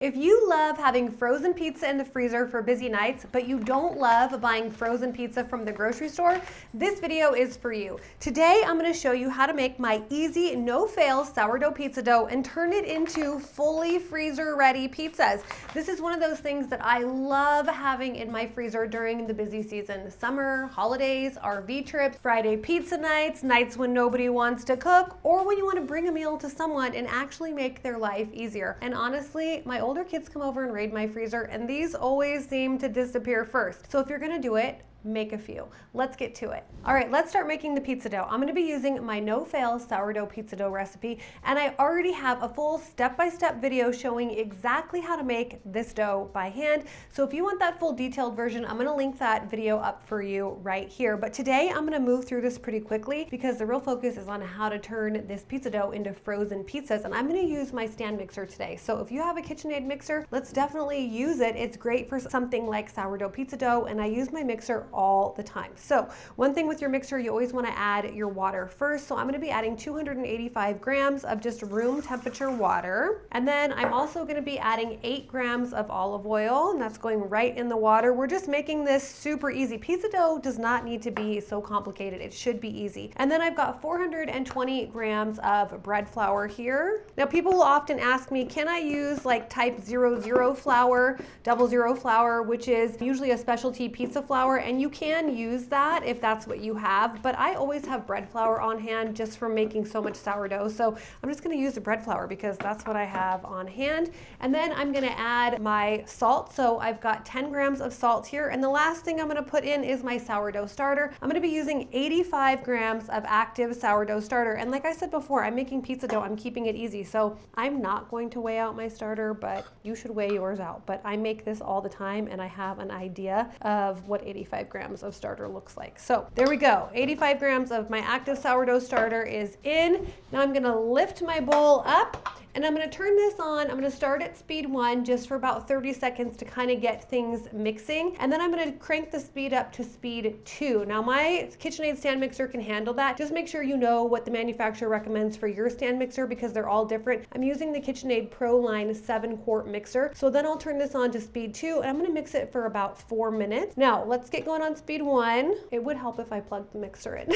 If you love having frozen pizza in the freezer for busy nights, but you don't love buying frozen pizza from the grocery store, this video is for you. Today, I'm gonna show you how to make my easy, no-fail sourdough pizza dough and turn it into fully freezer-ready pizzas. This is one of those things that I love having in my freezer during the busy season. Summer, holidays, RV trips, Friday pizza nights, nights when nobody wants to cook, or when you wanna bring a meal to someone and actually make their life easier. And honestly, my older kids come over and raid my freezer, and these always seem to disappear first. So if you're gonna do it, make a few. Let's get to it. All right, let's start making the pizza dough. I'm gonna be using my no-fail sourdough pizza dough recipe, and I already have a full step-by-step video showing exactly how to make this dough by hand. So if you want that full detailed version, I'm gonna link that video up for you right here. But today I'm gonna move through this pretty quickly because the real focus is on how to turn this pizza dough into frozen pizzas, and I'm gonna use my stand mixer today. So if you have a KitchenAid mixer, let's definitely use it. It's great for something like sourdough pizza dough, and I use my mixer all the time. So one thing with your mixer, you always want to add your water first. So I'm going to be adding 285 grams of just room temperature water. And then I'm also going to be adding 8 grams of olive oil, and that's going right in the water. We're just making this super easy. Pizza dough does not need to be so complicated. It should be easy. And then I've got 420 grams of bread flour here. Now people will often ask me, can I use like type 00 flour, 00 flour, which is usually a specialty pizza flour, and you can use that if that's what you have, but I always have bread flour on hand just from making so much sourdough. So I'm just gonna use the bread flour because that's what I have on hand. And then I'm gonna add my salt. So I've got 10 grams of salt here. And the last thing I'm gonna put in is my sourdough starter. I'm gonna be using 85 grams of active sourdough starter. And like I said before, I'm making pizza dough, I'm keeping it easy. So I'm not going to weigh out my starter, but you should weigh yours out. But I make this all the time and I have an idea of what 85 grams of starter looks like. So there we go. 85 grams of my active sourdough starter is in. Now I'm gonna lift my bowl up and I'm gonna turn this on. I'm gonna start at speed 1 just for about 30 seconds to kind of get things mixing. And then I'm gonna crank the speed up to speed 2. Now my KitchenAid stand mixer can handle that. Just make sure you know what the manufacturer recommends for your stand mixer because they're all different. I'm using the KitchenAid Pro Line 7-quart mixer. So then I'll turn this on to speed 2 and I'm gonna mix it for about 4 minutes. Now let's get going on speed 1. It would help if I plugged the mixer in.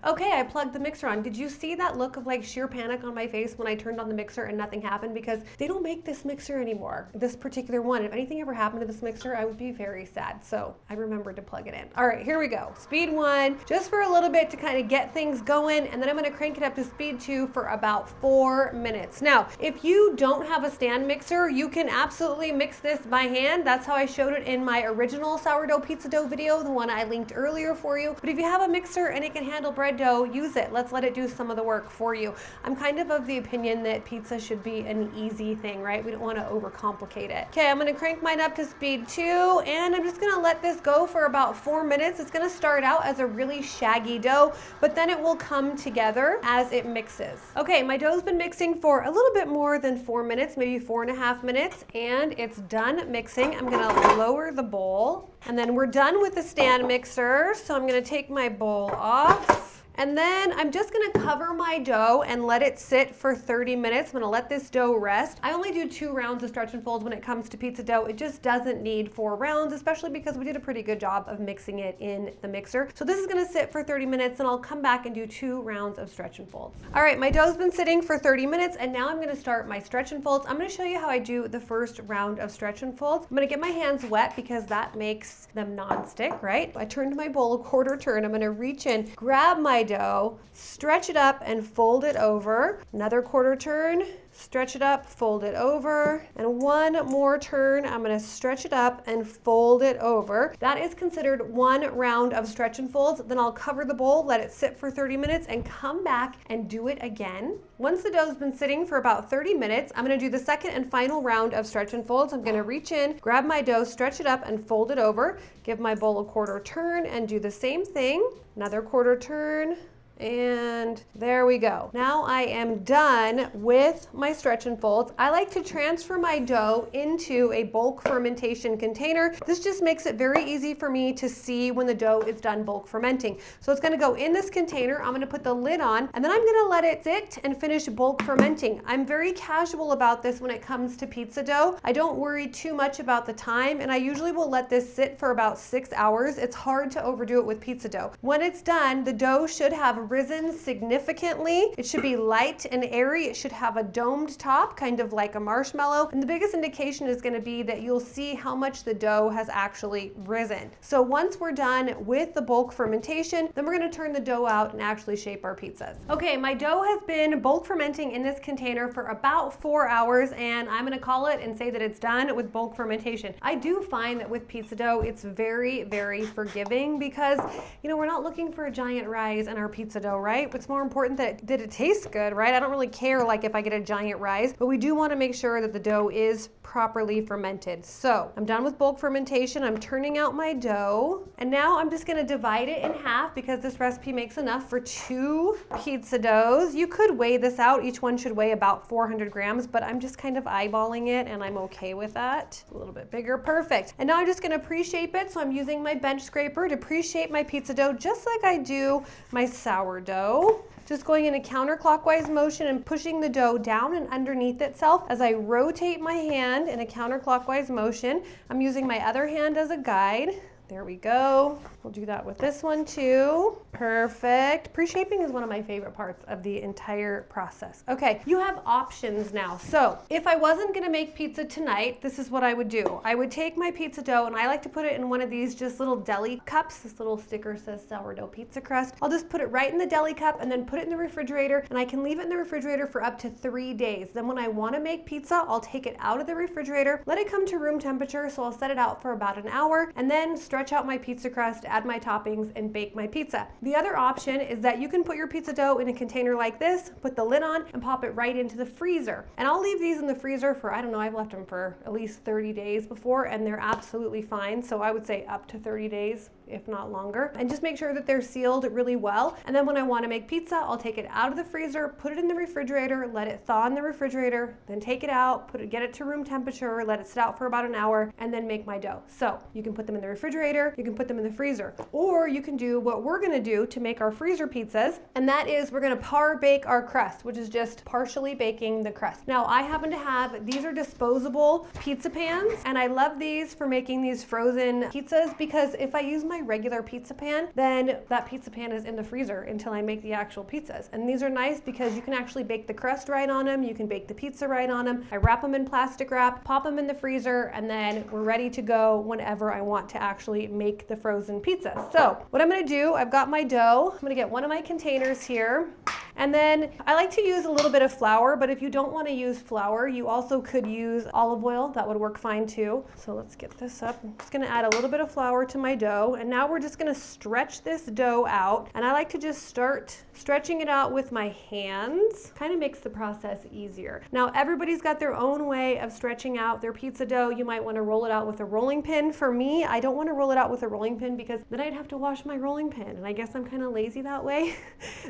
Okay, I plugged the mixer on. Did you see that look of like sheer panic on my face when I turned on the mixer and nothing happened? Because they don't make this mixer anymore, this particular one. If anything ever happened to this mixer, I would be very sad. So I remembered to plug it in. All right, here we go. Speed 1, just for a little bit to kind of get things going, and then I'm gonna crank it up to speed 2 for about 4 minutes. Now, if you don't have a stand mixer, you can absolutely mix this by hand. That's how I showed it in my original sourdough pizza dough video, the one I linked earlier for you. But if you have a mixer and it can handle bread dough, use it. Let's let it do some of the work for you. I'm kind of the opinion that pizza should be an easy thing, right? We don't want to overcomplicate it. Okay, I'm going to crank mine up to speed 2 and I'm just going to let this go for about 4 minutes. It's going to start out as a really shaggy dough, but then it will come together as it mixes. Okay, my dough's been mixing for a little bit more than 4 minutes, maybe 4.5 minutes, and it's done mixing. I'm going to lower the bowl, and then we're done with the stand mixer. So I'm going to take my bowl off. And then I'm just gonna cover my dough and let it sit for 30 minutes. I'm gonna let this dough rest. I only do 2 rounds of stretch and folds when it comes to pizza dough. It just doesn't need 4 rounds, especially because we did a pretty good job of mixing it in the mixer. So this is gonna sit for 30 minutes and I'll come back and do 2 rounds of stretch and folds. All right, my dough's been sitting for 30 minutes and now I'm gonna start my stretch and folds. I'm gonna show you how I do the first round of stretch and folds. I'm gonna get my hands wet because that makes them non-stick, right? I turned my bowl a quarter turn. I'm gonna reach in, grab my dough, stretch it up and fold it over. Another quarter turn, stretch it up, fold it over, and one more turn. I'm going to stretch it up and fold it over. That is considered 1 round of stretch and folds. Then I'll cover the bowl, let it sit for 30 minutes, and come back and do it again. Once the dough's been sitting for about 30 minutes, I'm going to do the second and final round of stretch and folds. I'm going to reach in, grab my dough, stretch it up, and fold it over. Give my bowl a quarter turn and do the same thing. Another quarter turn And there we go. Now I am done with my stretch and folds. I like to transfer my dough into a bulk fermentation container. This just makes it very easy for me to see when the dough is done bulk fermenting. So it's gonna go in this container. I'm gonna put the lid on, and then I'm gonna let it sit and finish bulk fermenting. I'm very casual about this when it comes to pizza dough. I don't worry too much about the time, and I usually will let this sit for about 6 hours. It's hard to overdo it with pizza dough. When it's done, the dough should have risen significantly. It should be light and airy. It should have a domed top, kind of like a marshmallow. And the biggest indication is gonna be that you'll see how much the dough has actually risen. So once we're done with the bulk fermentation, then we're gonna turn the dough out and actually shape our pizzas. Okay, my dough has been bulk fermenting in this container for about 4 hours, and I'm gonna call it and say that it's done with bulk fermentation. I do find that with pizza dough, it's very, very forgiving because, you know, we're not looking for a giant rise in our pizza dough, right? It's more important that it tastes good, right? I don't really care like if I get a giant rise, but we do want to make sure that the dough is properly fermented. So I'm done with bulk fermentation. I'm turning out my dough, and now I'm just going to divide it in half because this recipe makes enough for 2 pizza doughs. You could weigh this out. Each one should weigh about 400 grams, but I'm just kind of eyeballing it and I'm okay with that. A little bit bigger, perfect. And now I'm just going to pre-shape it. So I'm using my bench scraper to pre-shape my pizza dough just like I do my sourdough. Just going in a counterclockwise motion and pushing the dough down and underneath itself as I rotate my hand in a counterclockwise motion. I'm using my other hand as a guide. There we go. We'll do that with this one too. Perfect. Pre-shaping is one of my favorite parts of the entire process. Okay, you have options now. So if I wasn't gonna make pizza tonight, this is what I would do. I would take my pizza dough and I like to put it in one of these just little deli cups. This little sticker says sourdough pizza crust. I'll just put it right in the deli cup and then put it in the refrigerator, and I can leave it in the refrigerator for up to 3 days. Then when I wanna make pizza, I'll take it out of the refrigerator, let it come to room temperature, so I'll set it out for about an hour, and then stretch out my pizza crust, add my toppings, and bake my pizza. The other option is that you can put your pizza dough in a container like this, put the lid on, and pop it right into the freezer. And I'll leave these in the freezer for, I don't know, I've left them for at least 30 days before, and they're absolutely fine. So I would say up to 30 days, if not longer. And just make sure that they're sealed really well. And then when I want to make pizza, I'll take it out of the freezer, put it in the refrigerator, let it thaw in the refrigerator, then take it out, get it to room temperature, let it sit out for about an hour, and then make my dough. So you can put them in the refrigerator, you can put them in the freezer, or you can do what we're gonna do to make our freezer pizzas, and that is we're gonna par bake our crust, which is just partially baking the crust. Now I happen to have, these are disposable pizza pans, and I love these for making these frozen pizzas because if I use my regular pizza pan, then that pizza pan is in the freezer until I make the actual pizzas. And these are nice because you can actually bake the crust right on them, you can bake the pizza right on them. I wrap them in plastic wrap, pop them in the freezer, and then we're ready to go whenever I want to actually make the frozen pizza. So what I'm gonna do, I've got my dough. I'm gonna get one of my containers here. And then I like to use a little bit of flour, but if you don't want to use flour, you also could use olive oil. That would work fine too. So let's get this up. I'm just going to add a little bit of flour to my dough. And now we're just going to stretch this dough out. And I like to just start stretching it out with my hands. Kind of makes the process easier. Now everybody's got their own way of stretching out their pizza dough. You might want to roll it out with a rolling pin. For me, I don't want to roll it out with a rolling pin because then I'd have to wash my rolling pin. And I guess I'm kind of lazy that way.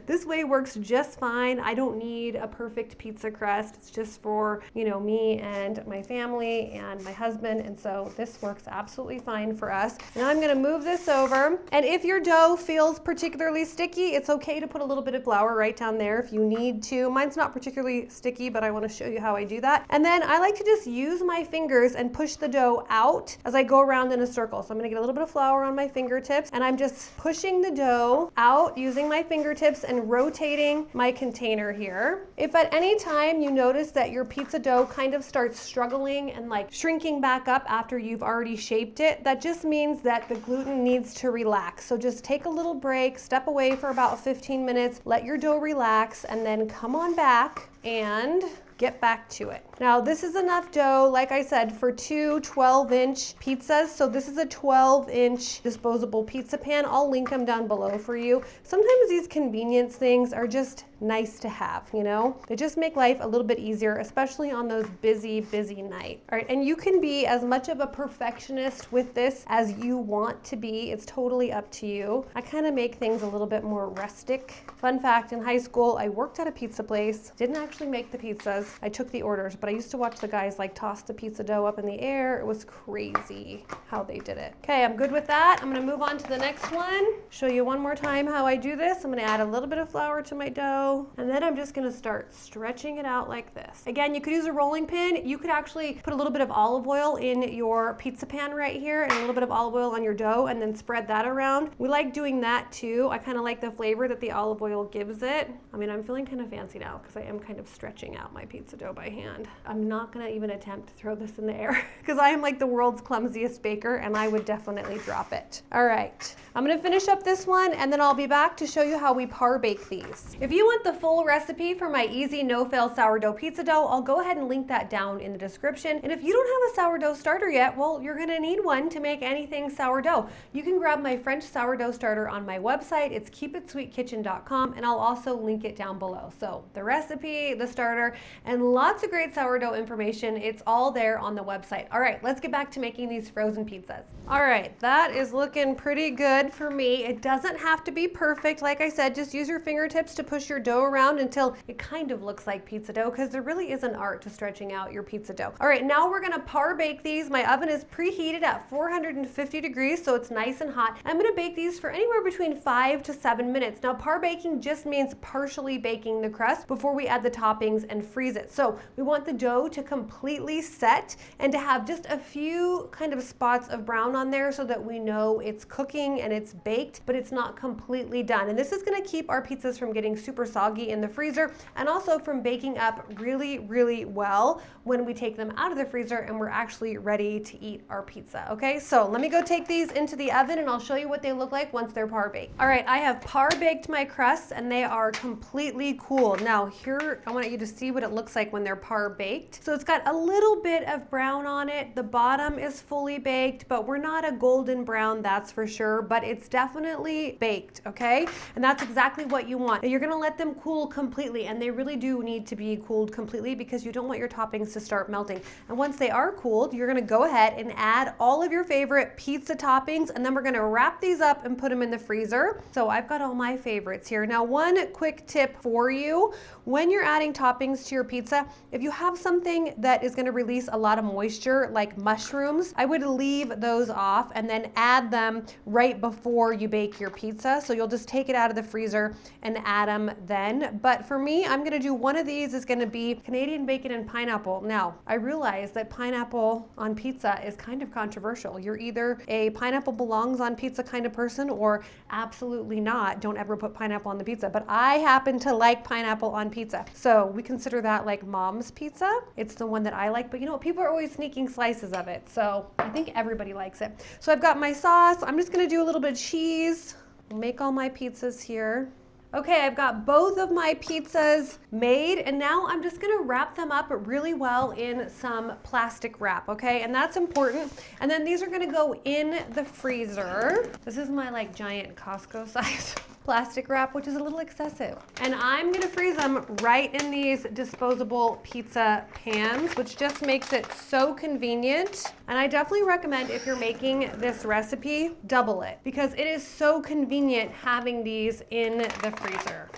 This way works just fine. I don't need a perfect pizza crust. It's just for, you know, me and my family and my husband. And so this works absolutely fine for us. Now I'm going to move this over. And if your dough feels particularly sticky, it's okay to put a little bit of flour right down there if you need to. Mine's not particularly sticky, but I want to show you how I do that. And then I like to just use my fingers and push the dough out as I go around in a circle. So I'm going to get a little bit of flour on my fingertips, and I'm just pushing the dough out using my fingertips and rotating my container here. If at any time you notice that your pizza dough kind of starts struggling and like shrinking back up after you've already shaped it, that just means that the gluten needs to relax. So just take a little break, step away for about 15 minutes, let your dough relax, and then come on back and get back to it. Now this is enough dough, like I said, for 2 12-inch pizzas. So this is a 12-inch disposable pizza pan. I'll link them down below for you. Sometimes these convenience things are just nice to have, you know? They just make life a little bit easier, especially on those busy nights. All right, and you can be as much of a perfectionist with this as you want to be. It's totally up to you. I kind of make things a little bit more rustic. Fun fact, in high school, I worked at a pizza place. Didn't actually make the pizzas. I took the orders, but I used to watch the guys like toss the pizza dough up in the air. It was crazy how they did it. Okay, I'm good with that. I'm gonna move on to the next one. Show you one more time how I do this. I'm gonna add a little bit of flour to my dough, and then I'm just gonna start stretching it out like this. Again, you could use a rolling pin. You could actually put a little bit of olive oil in your pizza pan right here and a little bit of olive oil on your dough and then spread that around. We like doing that too. I kind of like the flavor that the olive oil gives it. I mean, I'm feeling kind of fancy now because I am kind of stretching out my pizza dough by hand. I'm not gonna even attempt to throw this in the air because I am like the world's clumsiest baker and I would definitely drop it. All right, I'm gonna finish up this one and then I'll be back to show you how we par bake these. If you want the full recipe for my easy no-fail sourdough pizza dough, I'll go ahead and link that down in the description. And if you don't have a sourdough starter yet, well, you're gonna need one to make anything sourdough. You can grab my French sourdough starter on my website. It's keepitsweetkitchen.com, and I'll also link it down below. So the recipe, the starter, and lots of great sourdough information, it's all there on the website. All right, let's get back to making these frozen pizzas. All right, that is looking pretty good for me. It doesn't have to be perfect. Like I said, just use your fingertips to push your dough around until it kind of looks like pizza dough, because there really is an art to stretching out your pizza dough. All right, now we're gonna par bake these. My oven is preheated at 450 degrees, so it's nice and hot. I'm gonna bake these for anywhere between 5 to 7 minutes. Now, par baking just means partially baking the crust before we add the toppings and freeze it. So we want the dough to completely set and to have just a few kind of spots of brown on there so that we know it's cooking and it's baked, but it's not completely done. And this is gonna keep our pizzas from getting super soggy in the freezer and also from baking up really well when we take them out of the freezer and we're actually ready to eat our pizza. Okay, so let me go take these into the oven and I'll show you what they look like once they're par baked. All right, I have par baked my crusts and they are completely cool. Now here, I want you to see what it looks like when they're par baked. So it's got a little bit of brown on it. The bottom is fully baked, but we're not a golden brown, that's for sure, but it's definitely baked, okay? And that's exactly what you want. Now you're gonna let them cool completely, and they really do need to be cooled completely because you don't want your toppings to start melting. And once they are cooled, you're gonna go ahead and add all of your favorite pizza toppings, and then we're gonna wrap these up and put them in the freezer. So I've got all my favorites here. Now, one quick tip for you, when you're adding toppings to your pizza, if you have something that is gonna release a lot of moisture, like mushrooms, I would leave those off and then add them right before you bake your pizza. So you'll just take it out of the freezer and add them then. But for me, I'm gonna do one of these is gonna be Canadian bacon and pineapple. Now, I realize that pineapple on pizza is kind of controversial. You're either a pineapple belongs on pizza kind of person or absolutely not. Don't ever put pineapple on the pizza. But I happen to like pineapple on pizza. So we consider that like mom's pizza. It's the one that I like, but you know, people are always sneaking slices of it. So I think everybody likes it. So I've got my sauce. I'm just gonna do a little bit of cheese. I'll make all my pizzas here. Okay, I've got both of my pizzas made, and now I'm just gonna wrap them up really well in some plastic wrap, okay? And that's important. And then these are gonna go in the freezer. This is my like giant Costco size plastic wrap, which is a little excessive. And I'm gonna freeze them right in these disposable pizza pans, which just makes it so convenient. And I definitely recommend, if you're making this recipe, double it, because it is so convenient having these in the freezer.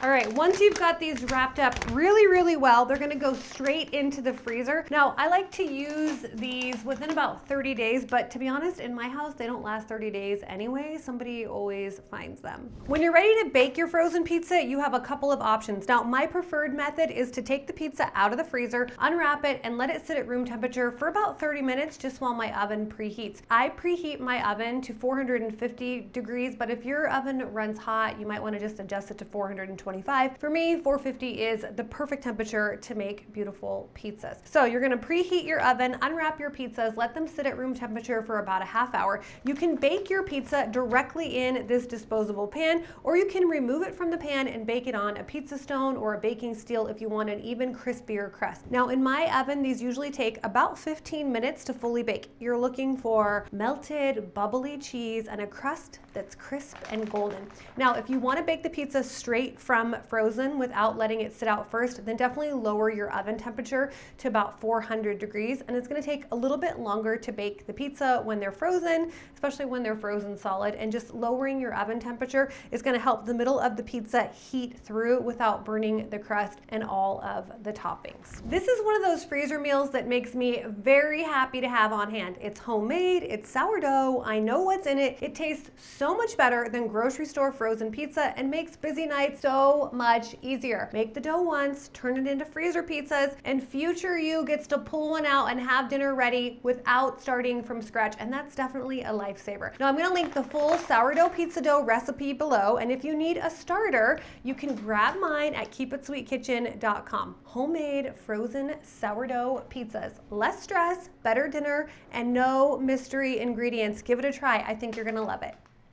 All right, once you've got these wrapped up really well, they're gonna go straight into the freezer. Now, I like to use these within about 30 days, but to be honest, in my house, they don't last 30 days anyway. Somebody always finds them. When you're ready to bake your frozen pizza, you have a couple of options. Now, my preferred method is to take the pizza out of the freezer, unwrap it, and let it sit at room temperature for about 30 minutes, just while my oven preheats. I preheat my oven to 450 degrees, but if your oven runs hot, you might wanna just adjust it to 425. For me, 450 is the perfect temperature to make beautiful pizzas. So you're gonna preheat your oven, unwrap your pizzas, let them sit at room temperature for about a half hour. You can bake your pizza directly in this disposable pan, or you can remove it from the pan and bake it on a pizza stone or a baking steel if you want an even crispier crust. Now, in my oven, these usually take about 15 minutes to fully bake. You're looking for melted, bubbly cheese and a crust that's crisp and golden. Now, if you wanna bake the pizza straight from from frozen without letting it sit out first, then definitely lower your oven temperature to about 400 degrees. And it's gonna take a little bit longer to bake the pizza when they're frozen, especially when they're frozen solid. And just lowering your oven temperature is gonna help the middle of the pizza heat through without burning the crust and all of the toppings. This is one of those freezer meals that makes me very happy to have on hand. It's homemade, it's sourdough, I know what's in it. It tastes so much better than grocery store frozen pizza and makes busy nights so much easier. Make the dough once, turn it into freezer pizzas, and future you gets to pull one out and have dinner ready without starting from scratch, and that's definitely a lifesaver. Now I'm gonna link the full sourdough pizza dough recipe below, and if you need a starter, you can grab mine at keepitsweetkitchen.com. Homemade frozen sourdough pizzas. Less stress, better dinner, and no mystery ingredients. Give it a try. I think you're gonna love it.